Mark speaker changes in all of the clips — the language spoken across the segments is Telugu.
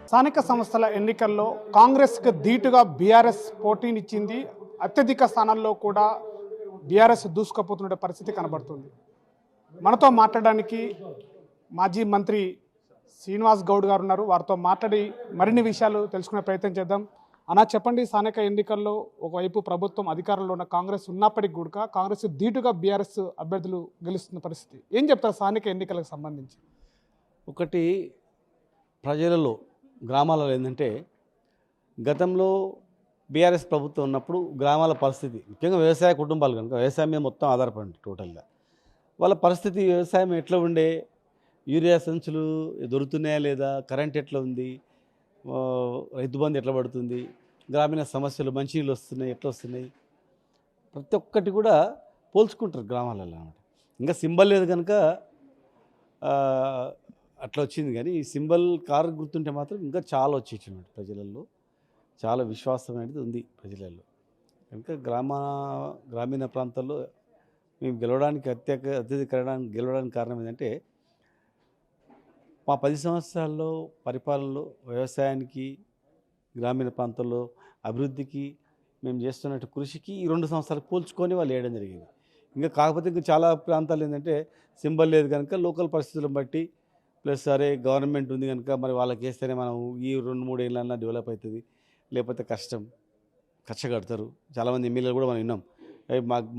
Speaker 1: స్థానిక సంస్థల ఎన్నికల్లో కాంగ్రెస్కు ధీటుగా బీఆర్ఎస్ పోటీనిచ్చింది. అత్యధిక స్థానాల్లో కూడా బీఆర్ఎస్ దూసుకుపోతున్న పరిస్థితి కనబడుతుంది. మనతో మాట్లాడడానికి మాజీ మంత్రి శ్రీనివాస్ గౌడ్ గారు ఉన్నారు. వారితో మాట్లాడి మరిన్ని విషయాలు తెలుసుకునే ప్రయత్నం చేద్దాం. అలా చెప్పండి, స్థానిక ఎన్నికల్లో ఒకవైపు ప్రభుత్వం అధికారంలో ఉన్న కాంగ్రెస్ ఉన్నప్పటికీ కూడా కాంగ్రెస్ ధీటుగా బీఆర్ఎస్ అభ్యర్థులు గెలుస్తున్న పరిస్థితి ఏం చెప్తారు స్థానిక ఎన్నికలకు సంబంధించి?
Speaker 2: ఒకటి ప్రజలలో గ్రామాలలో ఏంటంటే గతంలో బీఆర్ఎస్ ప్రభుత్వం ఉన్నప్పుడు గ్రామాల పరిస్థితి ముఖ్యంగా వ్యవసాయ కుటుంబాలు కనుక వ్యవసాయం మీద మొత్తం ఆధారపడి టోటల్గా వాళ్ళ పరిస్థితి వ్యవసాయం ఎట్లా ఉండే, యూరియా సంచులు దొరుకుతున్నాయా లేదా, కరెంట్ ఎట్లా ఉంది, రైతు బంధు ఎట్లా పడుతుంది, గ్రామీణ సమస్యలు మంచినీళ్ళు వస్తున్నాయి ఎట్లా వస్తున్నాయి, ప్రతి ఒక్కటి కూడా పోల్చుకుంటారు గ్రామాలలో అన్నమాట. ఇంకా సింబల్ లేదు కనుక అట్లా వచ్చింది. కానీ ఈ సింబల్ కారు గుర్తుంటే మాత్రం ఇంకా చాలా వచ్చేసింది ప్రజలలో, చాలా విశ్వాసం అనేది ఉంది ప్రజలలో. కనుక గ్రామీణ ప్రాంతాల్లో మేము గెలవడానికి అత్యధిక గెలవడానికి కారణం ఏంటంటే మా 10 సంవత్సరాల్లో పరిపాలనలో వ్యవసాయానికి, గ్రామీణ ప్రాంతాల్లో అభివృద్ధికి మేము చేస్తున్నట్టు కృషికి ఈ 2 సంవత్సరాలు పోల్చుకొని వాళ్ళు వేయడం జరిగింది. ఇంకా కాకపోతే ఇంకా చాలా ప్రాంతాలు ఏంటంటే సింబల్ లేదు కనుక లోకల్ పరిస్థితులను బట్టి ప్లస్ సరే గవర్నమెంట్ ఉంది కనుక మరి వాళ్ళకి వేస్తేనే మనం ఈ 2-3 ఏళ్ళన్నా డెవలప్ అవుతుంది, లేకపోతే ఖర్చు కడతారు. చాలామంది ఎమ్మెల్యేలు కూడా మనం విన్నాం,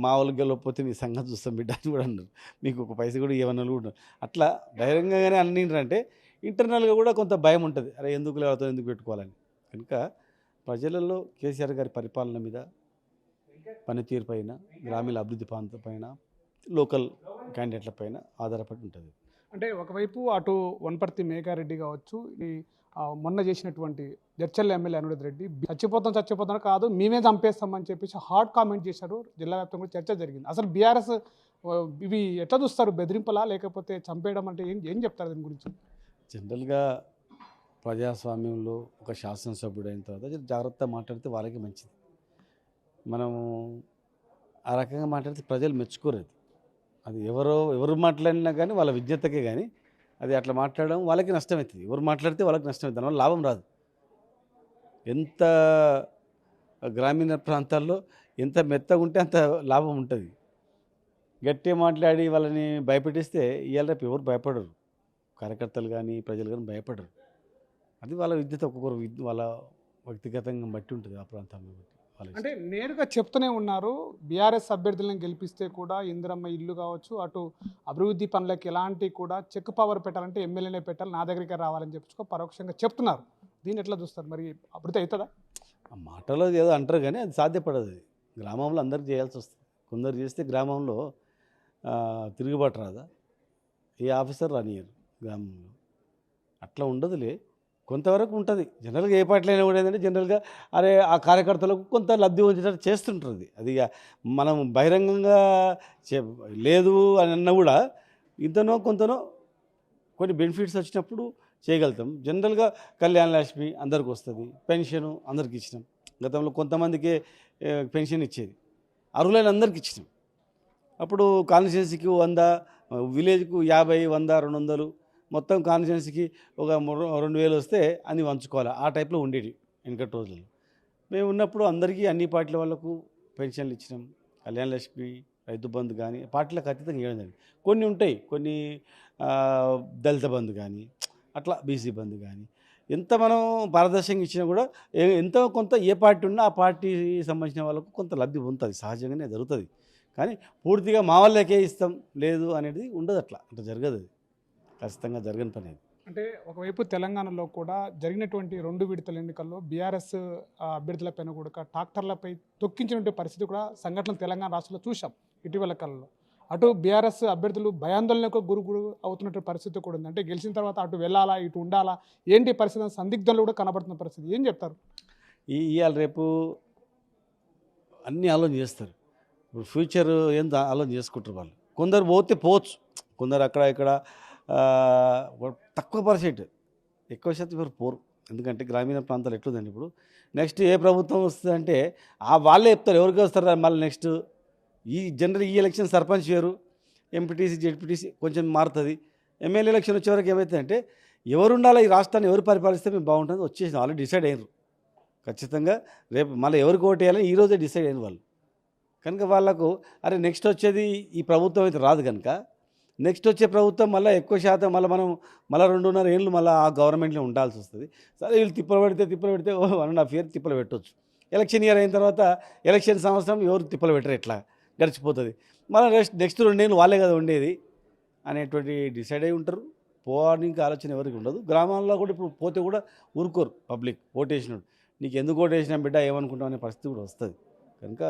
Speaker 2: మా వాళ్ళకి గెలవకపోతే మీ సంగతి చూస్తాం బిడ్డ అని కూడా అన్నారు, మీకు ఒక పైసా కూడా ఇవ్వని కూడా అట్లా బహిరంగంగానే అన్నింటారంటే ఇంటర్నల్గా కూడా కొంత భయం ఉంటుంది, అరే ఎందుకు లేవతో ఎందుకు పెట్టుకోవాలని. కనుక ప్రజలలో కేసీఆర్ గారి పరిపాలన మీద, పనితీరు పైన, గ్రామీణ అభివృద్ధి ప్రాంతం పైన, లోకల్ క్యాండిడేట్ల పైన ఆధారపడి ఉంటుంది.
Speaker 1: అంటే ఒకవైపు అటు వనపర్తి మేఘారెడ్డి కావచ్చు, ఈ మొన్న చేసినటువంటి జడ్చర్ల ఎమ్మెల్యే అనురుద్ రెడ్డి చచ్చిపోతాం కాదు మేమే చంపేస్తామని చెప్పేసి హాట్ కామెంట్ చేశారు. జిల్లా వ్యాప్తంగా కూడా చర్చ జరిగింది. అసలు బీఆర్ఎస్ ఇవి ఎట్లా చూస్తారు, బెదిరింపలా లేకపోతే చంపేయడం అంటే ఏం చెప్తారు దీని గురించి?
Speaker 2: జనరల్గా ప్రజాస్వామ్యంలో ఒక శాసనసభ్యుడు అయిన తర్వాత జాగ్రత్తగా మాట్లాడితే వాళ్ళకి మంచిది. మనము ఆ రకంగా మాట్లాడితే ప్రజలు మెచ్చుకోరు. అది ఎవరు మాట్లాడినా కానీ వాళ్ళ విజ్ఞతకే కానీ అది అట్లా మాట్లాడడం వాళ్ళకి నష్టమవుతుంది. ఎవరు మాట్లాడితే వాళ్ళకి నష్టమవుతుంది, దానివల్ల లాభం రాదు. ఎంత గ్రామీణ ప్రాంతాల్లో ఎంత మెత్తగా ఉంటే అంత లాభం ఉంటుంది. గట్టిగా మాట్లాడి వాళ్ళని భయపెట్టిస్తే ఇవాళ రేపు ఎవరు భయపడరు, కార్యకర్తలు కానీ ప్రజలు కానీ భయపడరు. అది వాళ్ళ విద్యత ఒక్కొక్కరు వాళ్ళ వ్యక్తిగతంగా బట్టి ఉంటుంది, ఆ ప్రాంతాన్ని బట్టి.
Speaker 1: అంటే నేరుగా చెప్తూనే ఉన్నారు, బీఆర్ఎస్ అభ్యర్థులను గెలిపిస్తే కూడా ఇందిరమ్మ ఇల్లు కావచ్చు, అటు అభివృద్ధి పనులకి ఎలాంటి కూడా చెక్ పవర్ పెట్టాలంటే ఎమ్మెల్యేనే పెట్టాలి, నా దగ్గరికి రావాలని చెప్పి పరోక్షంగా చెప్తున్నారు. దీన్ని ఎట్లా చూస్తారు? మరి అభివృద్ధి అవుతుందా?
Speaker 2: ఆ మాటలో ఏదో అంటారు కానీ అది సాధ్యపడదు. అది గ్రామంలో అందరికి చేయాల్సి వస్తుంది. కొందరు చేస్తే గ్రామంలో తిరుగుబాటు రాదా, ఏ ఆఫీసర్ రానియరు గ్రామంలో. అట్లా ఉండదులే, కొంతవరకు ఉంటుంది. జనరల్గా ఏ పార్టీలో అయినా కూడా ఏంటంటే జనరల్గా అరే ఆ కార్యకర్తలకు కొంత లబ్ధి వచ్చేటట్టు చేస్తుంటుంది. అది మనం బహిరంగంగా లేదు అని అన్నా కూడా ఇంతనో కొంతనో కొన్ని బెనిఫిట్స్ వచ్చినప్పుడు చేయగలుగుతాం. జనరల్గా కళ్యాణ లక్ష్మి అందరికి వస్తుంది, పెన్షను అందరికి ఇచ్చినాం. గతంలో కొంతమందికి పెన్షన్ ఇచ్చేది, అర్హులైన అందరికి ఇచ్చినాం. అప్పుడు కాన్స్టిట్యున్సీకి 100, విలేజ్కు 50, 100, 200, మొత్తం కాన్స్టిట్యున్సీకి ఒక 2000 వస్తే అన్ని పంచుకోవాలి. ఆ టైప్లో ఉండేది వెనకటి రోజుల్లో. మేము ఉన్నప్పుడు అందరికీ అన్ని పార్టీల వాళ్ళకు పెన్షన్లు ఇచ్చినాం. కళ్యాణ లక్ష్మి, రైతు బంధు కానీ పార్టీలకు అతీతంగా ఇవ్వడం జరిగింది. కొన్ని ఉంటాయి, కొన్ని దళిత బంధు కానీ అట్లా బీసీ బంధు కానీ ఎంత మనం పారదర్శకంగా ఇచ్చినా కూడా ఎంతో కొంత ఏ పార్టీ ఉన్నా ఆ పార్టీ సంబంధించిన వాళ్ళకు కొంత లబ్ధి ఉంటుంది, సహజంగానే జరుగుతుంది. కానీ పూర్తిగా మా వాళ్ళకే ఇస్తాం లేదు అనేది ఉండదు, అట్లా జరగదు. అది ఖచ్చితంగా జరగని పని.
Speaker 1: అంటే ఒకవైపు తెలంగాణలో కూడా జరిగినటువంటి 2 విడతల ఎన్నికల్లో బీఆర్ఎస్ అభ్యర్థులపైన కూడా ట్రాక్టర్లపై తొక్కించినటువంటి పరిస్థితి కూడా సంఘటనలు తెలంగాణ రాష్ట్రంలో చూసాం ఇటీవల కాలంలో. అటు బీఆర్ఎస్ అభ్యర్థులు భయాందోళనకు గురి అవుతున్నటువంటి పరిస్థితి కూడా ఉంది. అంటే గెలిచిన తర్వాత అటు వెళ్ళాలా ఇటు ఉండాలా ఏంటి పరిస్థితి, సందిగ్ధంలో కూడా కనబడుతున్న పరిస్థితి ఏం చెప్తారు?
Speaker 2: ఇవాళ రేపు అన్నీ ఆలోచన చేస్తారు, ఇప్పుడు ఫ్యూచర్ ఏం ఆలోచన చేసుకుంటారు వాళ్ళు. కొందరు పోతే పోవచ్చు, కొందరు అక్కడ ఇక్కడ తక్కువ పర్సెంట్, ఎక్కువ శాతం ఎవరు పోరు. ఎందుకంటే గ్రామీణ ప్రాంతాలు ఎట్లుందండి ఇప్పుడు నెక్స్ట్ ఏ ప్రభుత్వం వస్తుందంటే వాళ్ళే చెప్తారు ఎవరికి వస్తారు. మళ్ళీ నెక్స్ట్ ఈ ఎలక్షన్ సర్పంచ్ వేరు, ఎంపీటీసీ జెడ్పీటీసీ కొంచెం మారుతుంది. ఎమ్మెల్యే ఎలక్షన్ వచ్చేవరకు ఏమవుతుందంటే ఎవరు ఉండాలో ఈ రాష్ట్రాన్ని ఎవరు పరిపాలిస్తే మేము బాగుంటుందో వచ్చేసి ఆల్రెడీ డిసైడ్ అయ్యారు. ఖచ్చితంగా రేపు మళ్ళీ ఎవరికి ఓటు వేయాలని ఈరోజే డిసైడ్ అయిన వాళ్ళు. కనుక వాళ్ళకు అరే నెక్స్ట్ వచ్చేది ఈ ప్రభుత్వం అయితే రాదు కనుక నెక్స్ట్ వచ్చే ప్రభుత్వం మళ్ళీ ఎక్కువ శాతం మనం మళ్ళీ 2.5 ఏళ్ళు మళ్ళీ ఆ గవర్నమెంట్లో ఉండాల్సి వస్తుంది. సరే వీళ్ళు తిప్పలు పెడితే 1.5 ఇయర్ తిప్పలు పెట్టవచ్చు. ఎలక్షన్ ఇయర్ అయిన తర్వాత ఎలక్షన్ సంవత్సరం ఎవరు తిప్పలు పెట్టరు, ఎట్లా గడిచిపోతుంది. మళ్ళీ నెక్స్ట్ 2 ఏళ్ళు వాళ్ళే కదా ఉండేది అనేటువంటి డిసైడ్ అయి ఉంటారు. పోవడానికి ఆలోచన ఎవరికి ఉండదు. గ్రామాల్లో కూడా ఇప్పుడు పోతే కూడా ఊరుకోరు పబ్లిక్. ఓటేసినాడు నీకు ఎందుకు ఓటేసినా బిడ్డ ఏమనుకుంటాం అనే పరిస్థితి కూడా వస్తుంది. కనుక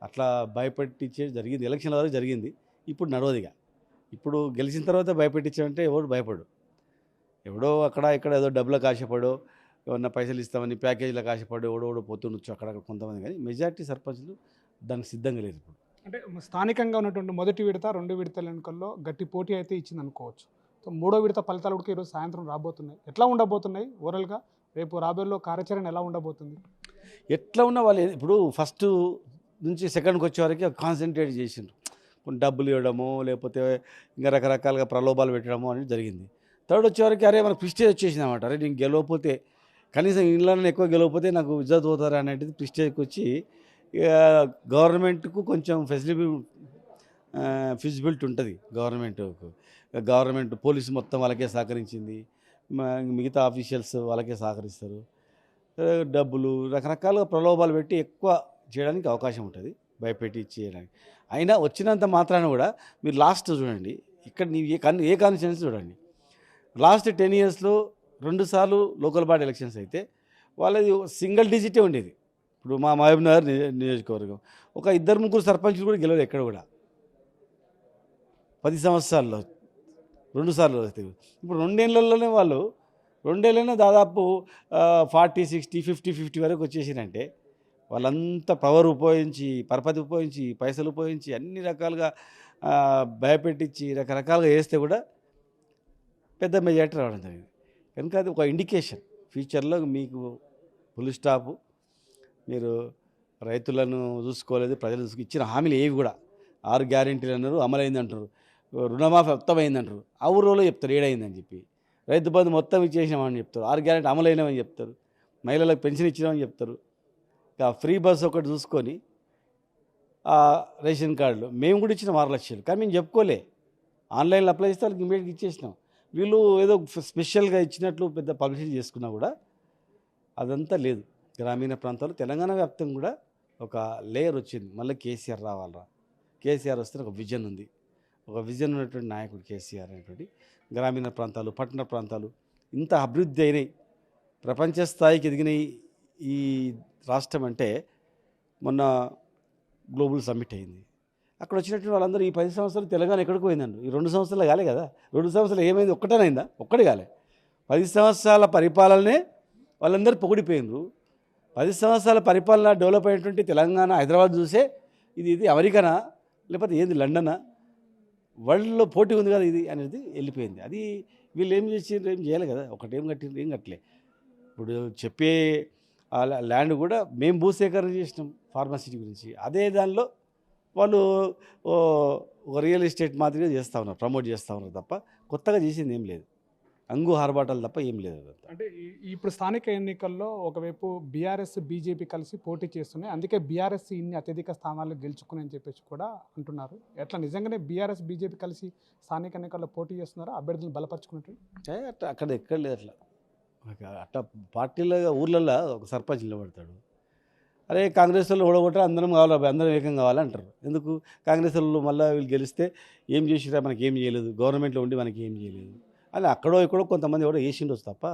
Speaker 2: అట్లా భయపెట్టించే జరిగింది. ఎలక్షన్ల వరకు జరిగింది. ఇప్పుడు నడవదిగా. ఇప్పుడు గెలిచిన తర్వాత భయపెట్టించామంటే ఎవడు భయపడు. ఎవడో అక్కడ ఇక్కడ ఏదో డబ్బులకు ఆశపడో ఏమన్నా పైసలు ఇస్తామని ప్యాకేజీలకు ఆశపడో ఎవడో పోతుండొచ్చు అక్కడక్కడ కొంతమంది. కానీ మెజార్టీ సర్పంచ్లు దానికి సిద్ధంగా లేరు ఇప్పుడు.
Speaker 1: అంటే స్థానికంగా ఉన్నటువంటి మొదటి విడత 2 విడతల ఎన్నికల్లో గట్టి పోటీ అయితే ఇచ్చింది అనుకోవచ్చు. సో 3వ విడత ఫలితాలు కూడా ఈరోజు సాయంత్రం రాబోతున్నాయి. ఎట్లా ఉండబోతున్నాయి ఓవరాల్గా? రేపు రాబోయేలో కార్యాచరణ ఎలా ఉండబోతుంది?
Speaker 2: ఎట్లా ఉన్న వాళ్ళు ఇప్పుడు ఫస్ట్ నుంచి సెకండ్కి వచ్చే వరకు కాన్సన్ట్రేట్ చేసిండ్రు. కొన్ని డబ్బులు ఇవ్వడము లేకపోతే ఇంకా రకరకాలుగా ప్రలోభాలు పెట్టడము అనేది జరిగింది. థర్డ్ వచ్చేవరకు అరే మనకు ప్రిస్టేజ్ వచ్చేసింది అనమాట. అరే నేను గెలవకపోతే కనీసం ఇండ్లలో ఎక్కువ గెలవకపోతే నాకు ఇజ్జత్ పోతారు అనేది ప్రిస్టేజ్కి వచ్చి గవర్నమెంట్కు కొంచెం ఫిజిబిలిటీ ఉంటుంది. గవర్నమెంట్ పోలీసు మొత్తం వాళ్ళకే సహకరించింది, మిగతా ఆఫీషియల్స్ వాళ్ళకే సహకరిస్తారు. డబ్బులు రకరకాలుగా ప్రలోభాలు పెట్టి ఎక్కువ చేయడానికి అవకాశం ఉంటుంది, భయపెట్టి చేయడానికి. అయినా వచ్చినంత మాత్రాన కూడా మీరు లాస్ట్ చూడండి, ఇక్కడ ఏ కాన్స్టిట్యున్సీ చూడండి, లాస్ట్ 10 ఇయర్స్లో 2 సార్లు లోకల్ బాడీ ఎలక్షన్స్ అయితే వాళ్ళది సింగిల్ డిజిటే ఉండేది. ఇప్పుడు మా మహబూబ్నగర్ నియోజకవర్గం ఒక 2-3 సర్పంచులు కూడా గెలవదు ఎక్కడ కూడా 10 సంవత్సరాల్లో 2 సార్లు వస్తుంది. ఇప్పుడు 2 ఏళ్లలోనే వాళ్ళు 2 ఏళ్ళైనా దాదాపు 40, 60, 50 వరకు వచ్చేసినంటే వాళ్ళంతా పవర్ ఉపయోగించి పరపతి ఉపయోగించి పైసలు ఉపయోగించి అన్ని రకాలుగా భయపెట్టించి రకరకాలుగా వేస్తే కూడా పెద్ద మెజార్టీ రావడం జరిగింది. కనుక అది ఒక ఇండికేషన్. ఫ్యూచర్లో మీకు ఫుల్ స్టాప్. మీరు రైతులను చూసుకోలేదు, ప్రజలు ఇచ్చిన హామీలు ఏవి కూడా 6 గ్యారెంటీలు అన్నారు, అమలైంది అంటారు. రుణమాఫీ మొత్తం అయిందంటారు. ఆ ఊరిలో చెప్తారు ఏడైందని చెప్పి. రైతు బంధు మొత్తం ఇచ్చేసినామని చెప్తారు. 6 గ్యారెంటీ అమలైనవని చెప్తారు. మహిళలకు పెన్షన్ ఇచ్చినామని చెప్తారు. ఫ్రీ బస్ ఒకటి చూసుకొని రేషన్ కార్డులు మేము కూడా ఇచ్చిన 6 లక్షలు. కానీ మేము చెప్పుకోలే, ఆన్లైన్లో అప్లై చేస్తే వాళ్ళకి ఇమీడియట్గా ఇచ్చేసినాం. వీళ్ళు ఏదో స్పెషల్గా ఇచ్చినట్లు పెద్ద పబ్లిసిటీ చేసుకున్నా కూడా అదంతా లేదు. గ్రామీణ ప్రాంతాల్లో తెలంగాణ వ్యాప్తంగా కూడా ఒక లేయర్ వచ్చింది. మళ్ళీ కేసీఆర్ రావాలరా, కేసీఆర్ వస్తే ఒక విజన్ ఉంది, ఒక విజన్ ఉన్నటువంటి నాయకుడు కేసీఆర్ అనేటువంటి. గ్రామీణ ప్రాంతాలు పట్టణ ప్రాంతాలు ఇంత అభివృద్ధి అయినాయి, ప్రపంచ స్థాయికి ఎదిగినాయి ఈ రాష్ట్రం అంటే మొన్న గ్లోబల్ సమ్మిట్ అయింది. అక్కడ వచ్చినటువంటి వాళ్ళందరూ ఈ 10 సంవత్సరాలు తెలంగాణ ఎక్కడికి పోయిందండి? ఈ 2 సంవత్సరాలు కాలే కదా. 2 సంవత్సరాలు ఏమైంది? ఒక్కటేనైందా? ఒక్కటి కాలే. 10 సంవత్సరాల పరిపాలనే వాళ్ళందరూ పొగిడిపోయినరు. 10 సంవత్సరాల పరిపాలన డెవలప్ అయినటువంటి తెలంగాణ హైదరాబాద్ చూసే ఇది అమెరికానా లేకపోతే ఏంది ల్యాండనా, వరల్డ్లో పోటీ ఉంది కదా ఇది అనేది వెళ్ళిపోయింది. అది వీళ్ళు ఏం చేయాలి కదా, ఒకటేం కట్టింది, ఏం కట్టలే. ఇప్పుడు చెప్పే ల్యాండ్ కూడా మేము భూసేకరణ చేసినాం ఫార్మసిటీ గురించి. అదే దానిలో వాళ్ళు ఒక రియల్ ఎస్టేట్ మాదిరిగా చేస్తూ ఉన్నారు, ప్రమోట్ చేస్తూ ఉన్నారు తప్ప కొత్తగా చేసింది ఏం లేదు. అంగు హార్బాటాలు తప్ప ఏం లేదు.
Speaker 1: అంటే ఇప్పుడు స్థానిక ఎన్నికల్లో ఒకవైపు బీఆర్ఎస్ బీజేపీ కలిసి పోటీ చేస్తున్నాయి, అందుకే బీఆర్ఎస్ ఇన్ని అత్యధిక స్థానాలు గెలుచుకుని అని చెప్పేసి కూడా అంటున్నారు. ఎట్లా నిజంగానే బీఆర్ఎస్ బీజేపీ కలిసి స్థానిక ఎన్నికల్లో పోటీ చేస్తున్నారా అభ్యర్థులను బలపరుచుకున్నట్టు?
Speaker 2: అక్కడ ఎక్కడ లేదు అట్లా. అట్లా పార్టీలో ఊర్లలో ఒక సర్పంచ్ నిలబడతాడు, అరే కాంగ్రెస్ వాళ్ళు ఓడగొట్టారు అందరం కావాలి, అందరం ఏకం కావాలంటారు. ఎందుకు? కాంగ్రెస్ వాళ్ళు మళ్ళీ వీళ్ళు గెలిస్తే ఏం చేసిరా, మనకి ఏం చేయలేదు, గవర్నమెంట్లో ఉండి మనకి ఏం చేయలేదు అని అక్కడో ఇక్కడో కొంతమంది ఎవడో వేసిండొచ్చు తప్ప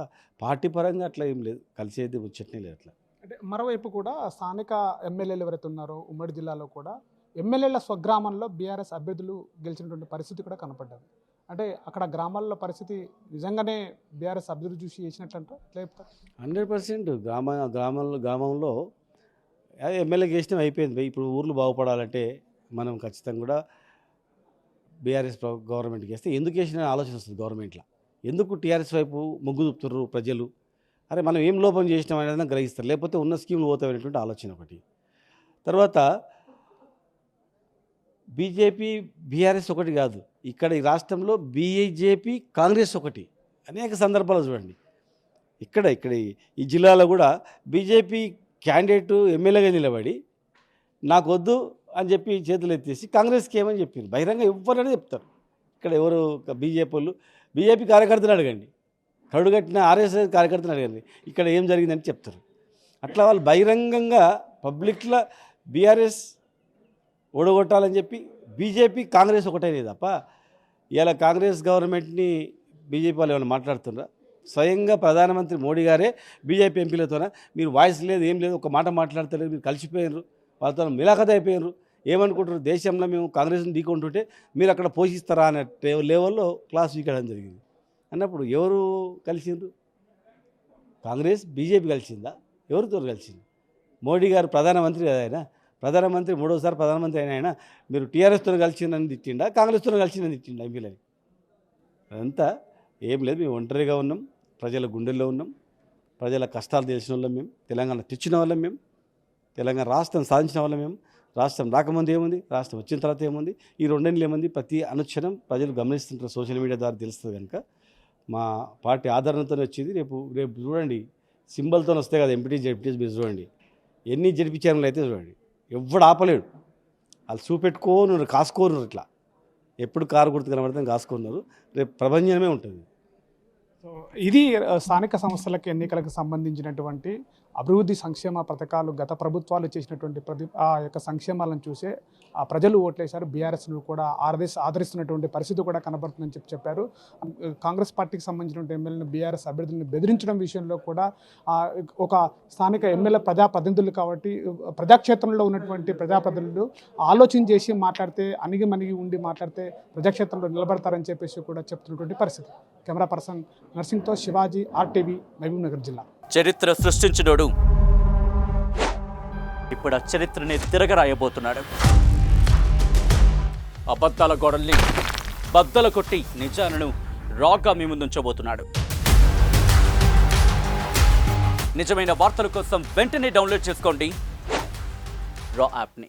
Speaker 2: పార్టీ పరంగా అట్లా ఏం లేదు, కలిసేది ముచ్చట్నే లేదు అట్లా.
Speaker 1: అంటే మరోవైపు కూడా స్థానిక ఎమ్మెల్యేలు ఎవరైతే ఉన్నారో ఉమ్మడి జిల్లాలో కూడా ఎమ్మెల్యేల స్వగ్రామంలో బీఆర్ఎస్ అభ్యర్థులు గెలిచినటువంటి పరిస్థితి కూడా కనపడ్డది. అంటే అక్కడ గ్రామాల్లో పరిస్థితి నిజంగానే బీఆర్ఎస్ అభ్యర్థులు చూసి చేసినట్లంటే ఎట్లా చెప్తారు?
Speaker 2: 100% గ్రామంలో ఎమ్మెల్యేకి వేసినా అయిపోయింది. ఇప్పుడు ఊర్లు బాగుపడాలంటే మనం ఖచ్చితంగా కూడా బీఆర్ఎస్ గవర్నమెంట్కి వేస్తే ఎందుకు వేసిన ఆలోచన వస్తుంది గవర్నమెంట్లో. ఎందుకు టీఆర్ఎస్ వైపు మొగ్గు చూపుతారు ప్రజలు? అరే మనం ఏం లోపం చేసినాం అనేది గ్రహిస్తారు, లేకపోతే ఉన్న స్కీమ్లు పోతామనేటువంటి ఆలోచన ఒకటి. తర్వాత బీజేపీ బీఆర్ఎస్ ఒకటి కాదు, ఇక్కడ ఈ రాష్ట్రంలో బీజేపీ కాంగ్రెస్ ఒకటి. అనేక సందర్భాలు చూడండి. ఇక్కడ ఈ జిల్లాలో కూడా బీజేపీ క్యాండిడేట్ ఎమ్మెల్యేగా నిలబడి నాకు వద్దు అని చెప్పి చేతులు ఎత్తేసి కాంగ్రెస్కి ఏమని చెప్పారు. బహిరంగ ఎవరైనా చెప్తారు. ఇక్కడ ఎవరు బీజేపీ కార్యకర్తలు అడగండి, కడుగట్టిన ఆర్ఎస్ఎస్ కార్యకర్తలు అడగండి, ఇక్కడ ఏం జరిగిందని చెప్తారు. అట్లా వాళ్ళు బహిరంగంగా పబ్లిక్లో బీఆర్ఎస్ ఓడగొట్టాలని చెప్పి బీజేపీ కాంగ్రెస్ ఒకటే తప్ప ఇలా కాంగ్రెస్ గవర్నమెంట్ని బీజేపీ వాళ్ళు ఏమైనా మాట్లాడుతున్నారా? స్వయంగా ప్రధానమంత్రి మోడీ గారే బీజేపీ ఎంపీలతోన మీరు వాయిస్ లేదు, ఏం లేదు, ఒక మాట మాట్లాడతలేదు, మీరు కలిసిపోయినారు, వాళ్ళతో మిలాఖత్ అయిపోయినారు, ఏమనుకుంటారు, దేశంలో మేము కాంగ్రెస్ని ఢీకొంటుంటే మీరు అక్కడ పోషిస్తారా అనే లెవెల్లో క్లాస్ వీకడం జరిగింది. అన్నప్పుడు ఎవరు కలిసిండ్రు? కాంగ్రెస్ బీజేపీ కలిసిందా? ఎవరితో కలిసింది? మోడీ గారు ప్రధానమంత్రి కదా, ఆయన ప్రధానమంత్రి, మూడోసారి ప్రధానమంత్రి అయిన ఆయన మీరు టీఆర్ఎస్తో కలిసిందని తిట్టిండా, కాంగ్రెస్తో కలిసిందని తిట్టిండా ఎంపీలని? అదంతా ఏం లేదు. మేము ఒంటరిగా ఉన్నాం, ప్రజల గుండెల్లో ఉన్నాం, ప్రజల కష్టాలు తెలిసిన వాళ్ళం మేము, తెలంగాణ తెచ్చిన వాళ్ళం మేము, తెలంగాణ రాష్ట్రం సాధించిన వాళ్ళం మేము. రాష్ట్రం రాకముందు ఏముంది, రాష్ట్రం వచ్చిన తర్వాత ఏముంది, ఈ రెండేళ్ళు ఏముంది, ప్రతి అనుక్షణం ప్రజలు గమనిస్తుంటారు, సోషల్ మీడియా ద్వారా తెలుస్తుంది. కనుక మా పార్టీ ఆదరణతో వచ్చింది. రేపు చూడండి, సింబల్తో వస్తాయి కదా ఎంపీటీ జెడ్పీటీస్, మీరు చూడండి ఎన్ని జెడ్పీ ఛానల్ అయితే చూడండి, ఎవడు ఆపలేడు. వాళ్ళు చూపెట్టుకోను కాసుకోరు, ఇట్లా ఎప్పుడు కారు గుర్తు కనబడితే కాసుకున్నారు. రేపు ప్రభంజనమే ఉంటుంది.
Speaker 1: సో ఇది స్థానిక సంస్థలకు ఎన్నికలకు సంబంధించినటువంటి అభివృద్ధి సంక్షేమ పథకాలు గత ప్రభుత్వాలు చేసినటువంటి ఆ యొక్క సంక్షేమాలను చూసే ఆ ప్రజలు ఓట్లేశారు. బీఆర్ఎస్ను కూడా ఆదరిస్తున్నటువంటి పరిస్థితి కూడా కనబడుతుందని చెప్పారు. కాంగ్రెస్ పార్టీకి సంబంధించినటువంటి ఎమ్మెల్యేలను బీఆర్ఎస్ అభ్యర్థులను బెదిరించడం విషయంలో కూడా ఒక స్థానిక ఎమ్మెల్యే ప్రజాప్రతినిధులు కాబట్టి ప్రజాక్షేత్రంలో ఉన్నటువంటి ప్రజాప్రతినిధులు ఆలోచన చేసి మాట్లాడితే, అణిగి ఉండి మాట్లాడితే ప్రజాక్షేత్రంలో నిలబడతారని చెప్పేసి కూడా చెప్తున్నటువంటి పరిస్థితి. కెమెరా పర్సన్ నర్సింగ్తో శివాజీ, ఆర్టీవీ, మహబూబ్నగర్ జిల్లా.
Speaker 3: చరిత్ర సృష్టించినోడు ఇప్పుడు ఆ చరిత్రని తిరగరాయబోతున్నాడు. అబద్ధాల గోడల్ని బద్దలు కొట్టి నిజాలను రాగా మీ ముందుంచబోతున్నాడు. నిజమైన వార్తల కోసం వెంటనే డౌన్లోడ్ చేసుకోండి రా యాప్ని.